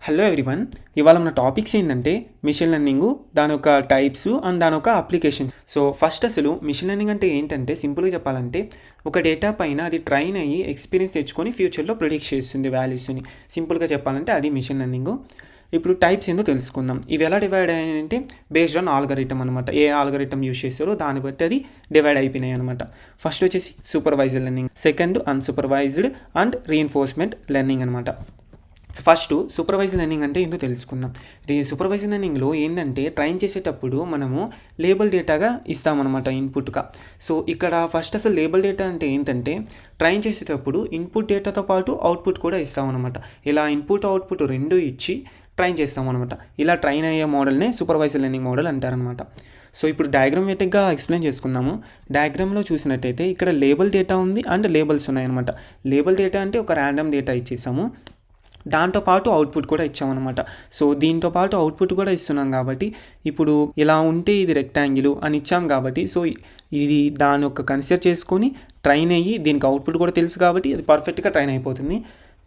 Hello everyone. ఇవాళ మన topics ఏంటంటే మిషన్ లెర్నింగ్, దాని యొక్క టైప్స్ అండ్ దాని యొక్క అప్లికేషన్స్. సో ఫస్ట్ అసలు మిషన్ లెర్నింగ్ అంటే ఏంటంటే సింపుల్గా చెప్పాలంటే ఒక డేటా పైన అది ట్రైన్ అయ్యి ఎక్స్పీరియన్స్ తెచ్చుకొని ఫ్యూచర్లో ప్రిడిక్ట్ చేస్తుంది వాల్యూస్ని. సింపుల్గా చెప్పాలంటే అది మిషన్ లెర్నింగ్. ఇప్పుడు టైప్స్ ఏందో తెలుసుకుందాం. ఇవి ఎలా డివైడ్ అయ్యాయంటే బేస్డ్ ఆన్ ఆల్గరిథం అనమాట. ఏ ఆల్గరిథం యూస్ చేస్తారో దాన్ని బట్టి అది డివైడ్ అయిపోయినాయి అనమాట. ఫస్ట్ వచ్చేసి supervised learning, second unsupervised and reinforcement learning అనమాట. సో ఫస్ట్ సూపర్వైజ్డ్ లెర్నింగ్ అంటే ఏంటో తెలుసుకుందాం. సూపర్వైజ్డ్ లెర్నింగ్లో ఏంటంటే ట్రైన్ చేసేటప్పుడు మనము లేబుల్ డేటాగా ఇస్తామన్నమాట ఇన్పుట్గా. సో ఇక్కడ ఫస్ట్ అసలు లేబుల్ డేటా అంటే ఏంటంటే ట్రైన్ చేసేటప్పుడు ఇన్పుట్ డేటాతో పాటు అవుట్పుట్ కూడా ఇస్తామన్నమాట. ఇలా ఇన్పుట్ అవుట్పుట్ రెండు ఇచ్చి ట్రైన్ చేస్తామన్నమాట. ఇలా ట్రైన్ అయ్యే మోడల్నే సూపర్వైజ్డ్ లెర్నింగ్ మోడల్ అంటారనమాట. సో ఇప్పుడు డయాగ్రామేటిక్గా ఎక్స్ప్లెయిన్ చేసుకుందాము. డయాగ్రామ్లో చూసినట్టయితే ఇక్కడ లేబుల్ డేటా ఉంది అండ్ లేబుల్స్ ఉన్నాయన్నమాట. లేబుల్ డేటా అంటే ఒక ర్యాండమ్ డేటా ఇచ్చేసాము, దాంతోపాటు అవుట్పుట్ కూడా ఇచ్చామన్నమాట. సో దీంతో పాటు అవుట్పుట్ కూడా ఇస్తున్నాం కాబట్టి ఇప్పుడు ఇలా ఉంటే ఇది రెక్టాంగిల్ అని ఇచ్చాం కాబట్టి సో ఇది దాని యొక్క కన్సిడర్ చేసుకొని ట్రైన్ అయ్యి దీనికి అవుట్పుట్ కూడా తెలుసు కాబట్టి అది పర్ఫెక్ట్గా ట్రైన్ అయిపోతుంది.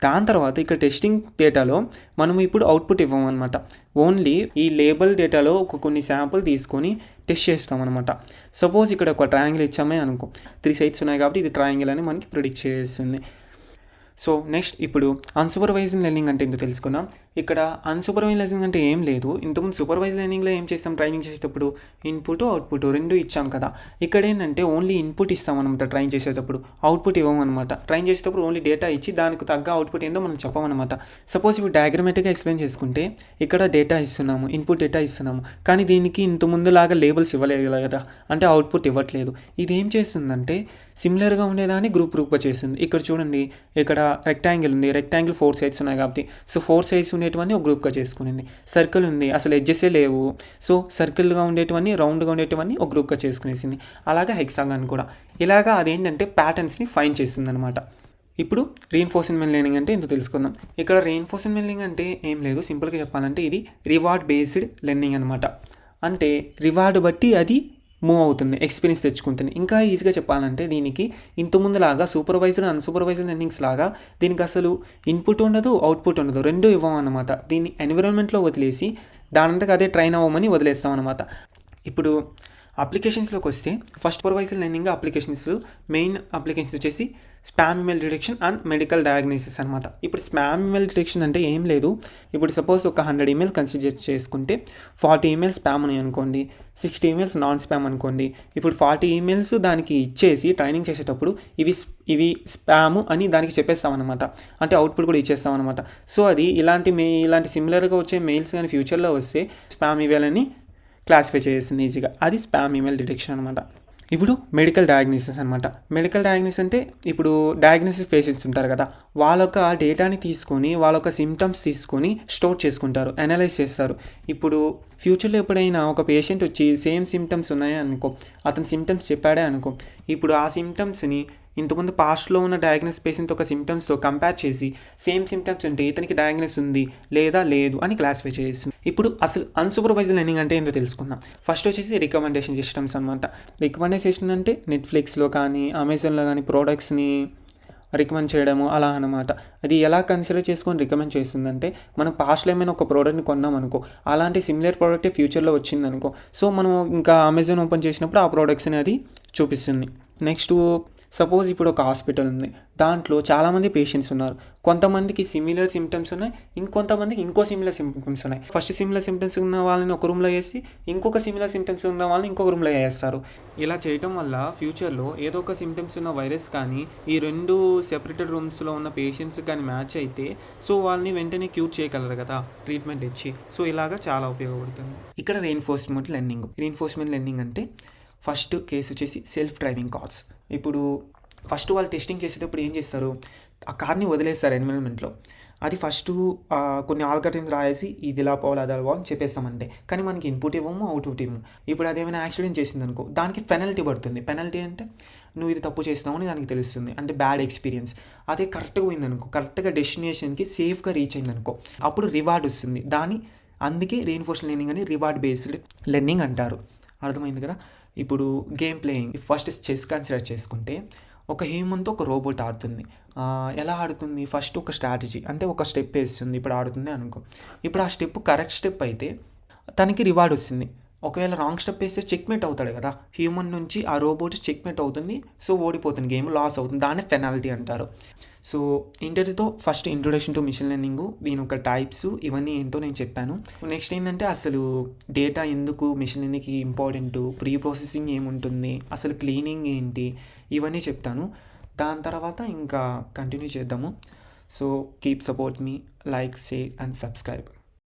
దాని తర్వాత ఇక్కడ టెస్టింగ్ డేటాలో మనము ఇప్పుడు అవుట్పుట్ ఇవ్వమన్నమాట. ఓన్లీ ఈ లేబుల్ డేటాలో కొన్ని శాంపుల్ తీసుకొని టెస్ట్ చేస్తామన్నమాట. సపోజ్ ఇక్కడ ఒక ట్రయాంగిల్ ఇచ్చామే అనుకో, 3 సైడ్స్ ఉన్నాయి కాబట్టి ఇది ట్రయాంగిల్ అని మనకి ప్రిడిక్ట్ చేస్తుంది. సో నెక్స్ట్ ఇప్పుడు అన్సూపర్వైజ్డ్ లెర్నింగ్ అంటే ఏంటో తెలుసుకుందాం. ఇక్కడ అన్సూపర్వైజ్డ్ లెర్నింగ్ అంటే ఏం లేదు. ఇంతకుముందు సూపర్వైజ్డ్ లెర్నింగ్లో ఏం చేస్తాం, ట్రైనింగ్ చేసేటప్పుడు ఇన్పుట్ అవుట్పుట్ రెండు ఇచ్చాం కదా. ఇక్కడ ఏంటంటే ఓన్లీ ఇన్పుట్ ఇస్తామన్నమాట ట్రైన్ చేసేటప్పుడు, అవుట్పుట్ ఇవ్వమన్నమాట. ట్రైన్ చేసేటప్పుడు ఓన్లీ డేటా ఇచ్చి దానికి తగ్గ అవుట్పుట్ ఏందో మనం చెప్పమన్నమాట. సపోజ్ ఇప్పుడు డయాగ్రమేటిక్గా ఎక్స్ప్లెయిన్ చేసుకుంటే ఇక్కడ డేటా ఇస్తున్నాము, ఇన్పుట్ డేటా ఇస్తున్నాము, కానీ దీనికి ఇంతకుముందులాగా లేబుల్స్ ఇవ్వలేదు కదా, అంటే అవుట్పుట్ ఇవ్వట్లేదు. ఇది ఏం చేస్తుందంటే సిమిలర్గా ఉండేదాన్ని గ్రూప్గా చేస్తుంది. ఇక్కడ చూడండి, ఇక్కడ రెక్టాంగిల్ ఉంది, రెక్టాంగిల్ 4 సైడ్స్ ఉన్నాయి కాబట్టి సో 4 సైడ్స్ ఉండేటివన్నీ ఒక గ్రూప్గా చేసుకునింది. సర్కిల్ ఉంది, అసలు ఎడ్జెసే లేవు, సో సర్కిల్గా ఉండేటివన్నీ రౌండ్గా ఉండేటివన్నీ ఒక గ్రూప్గా చేసుకునేసింది. అలాగే హెక్సాగాన్ కూడా ఇలాగా అదేంటంటే ప్యాటర్న్స్ని ఫైండ్ చేస్తుంది అనమాట. ఇప్పుడు రీఎన్ఫోర్స్మెంట్ లెర్నింగ్ అంటే ఇంత తెలుసుకుందాం. ఇక్కడ రీఎన్ఫోర్స్మెంట్ లెర్నింగ్ అంటే ఏం లేదు, సింపుల్గా చెప్పాలంటే ఇది రివార్డ్ బేస్డ్ లెర్నింగ్ అనమాట. అంటే రివార్డ్ బట్టి అది మూవ్ అవుతుంది, ఎక్స్పీరియన్స్ తెచ్చుకుంటుంది. ఇంకా ఈజీగా చెప్పాలంటే దీనికి ఇంతకుముందులాగా సూపర్వైజ్డ్ అన్సూపర్వైజ్డ్ లెర్నింగ్స్ లాగా దీనికి అసలు ఇన్పుట్ ఉండదు, అవుట్పుట్ ఉండదు, రెండు ఇవ్వమన్నమాట. దీన్ని ఎన్విరాన్మెంట్లో వదిలేసి దానంతకు అదే ట్రైన్ అవ్వమని వదిలేస్తాం అనమాట. ఇప్పుడు అప్లికేషన్స్లోకి వస్తే first supervised learning applications main applications వచ్చేసి spam email detection and medical diagnosis అనమాట. ఇప్పుడు స్పామ్ ఈమెయిల్ డిటెక్షన్ అంటే ఏం లేదు. ఇప్పుడు సపోజ్ ఒక 100 ఈమెయిల్ కన్సిడర్ చేసుకుంటే 40 ఈమెయిల్స్ స్పామ్ ఉన్నాయి అనుకోండి, 60 ఈమెయిల్స్ నాన్ స్పామ్ అనుకోండి. ఇప్పుడు 40 ఈమెయిల్స్ దానికి ఇచ్చేసి ట్రైనింగ్ చేసేటప్పుడు ఇవి స్పాము అని దానికి చెప్పేస్తామన్నమాట. అంటే అవుట్పుట్ కూడా ఇచ్చేస్తామన్నమాట. సో అది ఇలాంటి సిమిలర్గా వచ్చే మెయిల్స్ కానీ ఫ్యూచర్లో వస్తే స్పామ్ ఈమెయిల్ అని క్లాసిఫై చేస్తుంది ఈజీగా. అది స్పామ్ ఈమెయిల్ డిటెక్షన్ అనమాట. ఇప్పుడు మెడికల్ డయాగ్నోసిస్ అనమాట. మెడికల్ డయాగ్నోసిస్ అంటే ఇప్పుడు డయాగ్నోసిస్ పేషెంట్స్ ఉంటారు కదా, వాళ్ళొక డేటాని తీసుకొని వాళ్ళొక సిమ్టమ్స్ తీసుకొని స్టోర్ చేసుకుంటారు, అనలైజ్ చేస్తారు. ఇప్పుడు ఫ్యూచర్లో ఎప్పుడైనా ఒక పేషెంట్ వచ్చి సేమ్ సిమ్టమ్స్ ఉన్నాయా అనుకో, అతని సిమ్టమ్స్ చెప్పాడే అనుకో, ఇప్పుడు ఆ సిమ్టమ్స్ని ఇంతకుముందు పాస్ట్లో ఉన్న డయాగ్నోస్ పేషెంట్ ఒక సిమ్టమ్స్తో కంపేర్ చేసి సేమ్ సిమ్టమ్స్ ఉంటే ఇతనికి డయాగ్నోస్ ఉంది లేదా లేదు అని క్లాసిఫై చేస్తుంది. ఇప్పుడు అసలు అన్సూపర్వైజ్డ్ లెర్నింగ్ అంటే ఏంటో తెలుసుకుందాం. ఫస్ట్ వచ్చేసి రికమెండేషన్ సిస్టమ్స్ అనమాట. రికమెండేషన్ అంటే నెట్ఫ్లిక్స్లో కానీ అమెజాన్లో కానీ ప్రోడక్ట్స్ని రికమెండ్ చేయడము అలా అనమాట. అది ఎలా కన్సిడర్ చేసుకొని రికమెండ్ చేస్తుందంటే మనం పాస్ట్లో ఏమైనా ఒక ప్రోడక్ట్ని కొన్నాం అనుకో, అలాంటి సిమిలర్ ప్రోడక్టే ఫ్యూచర్లో వచ్చింది అనుకో, సో మనం ఇంకా అమెజాన్ ఓపెన్ చేసినప్పుడు ఆ ప్రోడక్ట్స్ని అది చూపిస్తుంది. నెక్స్ట్ సపోజ్ ఇప్పుడు ఒక హాస్పిటల్ ఉంది, దాంట్లో చాలామంది పేషెంట్స్ ఉన్నారు. కొంతమందికి సిమిలర్ సిమ్టమ్స్ ఉన్నాయి, ఇంకొంతమందికి ఇంకో సిమిలర్ సిమ్టమ్స్ ఉన్నాయి. ఫస్ట్ సిమిలర్ సిమ్టమ్స్ ఉన్న వాళ్ళని ఒక రూమ్లో వేసి ఇంకొక సిమిలర్ సిమ్టమ్స్ ఉన్న వాళ్ళని ఇంకొక రూమ్లో వేస్తారు. ఇలా చేయడం వల్ల ఫ్యూచర్లో ఏదో ఒక సిమ్టమ్స్ ఉన్న వైరస్ కానీ ఈ రెండు సెపరేటెడ్ రూమ్స్లో ఉన్న పేషెంట్స్ కానీ మ్యాచ్ అయితే సో వాళ్ళని వెంటనే క్యూర్ చేయగలరు కదా ట్రీట్మెంట్ ఇచ్చి. సో ఇలాగా చాలా ఉపయోగపడుతుంది. ఇక్కడ రీఎన్ఫోర్స్మెంట్ లెర్నింగ్ అంటే ఫస్ట్ కేసు వచ్చేసి సెల్ఫ్ డ్రైవింగ్ కార్స్. ఇప్పుడు ఫస్ట్ వాళ్ళు టెస్టింగ్ చేసేటప్పుడు ఏం చేస్తారు, ఆ కార్ని వదిలేస్తారు ఎన్విరాన్మెంట్లో. అది ఫస్ట్ కొన్ని ఆల్గరిథమ్స్ రాయేసి ఇది ఇలా పోవాలి అది అలా అని చెప్పేస్తామంటే, కానీ మనకి ఇన్పుట్ ఇవ్వము, అవుట్పుట్ ఇవ్వము. ఇప్పుడు అదేమైనా యాక్సిడెంట్ చేసింది అనుకో, దానికి పెనల్టీ పడుతుంది. పెనల్టీ అంటే నువ్వు ఇది తప్పు చేస్తున్నావు అని దానికి తెలుస్తుంది, అంటే బ్యాడ్ ఎక్స్పీరియన్స్. అదే కరెక్ట్గా పోయిందనుకో, కరెక్ట్గా డెస్టినేషన్కి సేఫ్గా రీచ్ అయిందనుకో, అప్పుడు రివార్డ్ వస్తుంది. అందుకే రీఎన్ఫోర్స్మెంట్ లెర్నింగ్ అని రివార్డ్ బేస్డ్ లెర్నింగ్ అంటారు. అర్థమైంది కదా. ఇప్పుడు game playing, first chess consider చేసుకుంటే ఒక హ్యూమన్తో ఒక రోబోట్ ఆడుతుంది. ఎలా ఆడుతుంది? ఫస్ట్ ఒక స్ట్రాటజీ అంటే ఒక స్టెప్ వేస్తుంది. ఇప్పుడు ఆడుతుంది అనుకో. ఇప్పుడు ఆ స్టెప్ కరెక్ట్ స్టెప్ అయితే తనకి రివార్డ్ వస్తుంది. ఒకవేళ రాంగ్ స్టెప్ వేస్తే చెక్మేట్ అవుతాడు కదా, హ్యూమన్ నుంచి ఆ రోబోట్ చెక్మేట్ అవుతుంది. సో ఓడిపోతుంది, గేమ్ లాస్ అవుతుంది. దాన్ని పెనాల్టీ అంటారు. సో ఇంతటితో first introduction to machine learning, దీని ఒక టైప్స్ ఇవన్నీ ఏంటో నేను చెప్పాను. నెక్స్ట్ ఏంటంటే అసలు డేటా ఎందుకు మిషన్ లెర్నింగ్కి ఇంపార్టెంట్, ప్రీ ప్రాసెసింగ్ ఏముంటుంది, అసలు క్లీనింగ్ ఏంటి, ఇవన్నీ చెప్తాను. దాని తర్వాత ఇంకా కంటిన్యూ చేద్దాము. So keep support me, like, share and subscribe.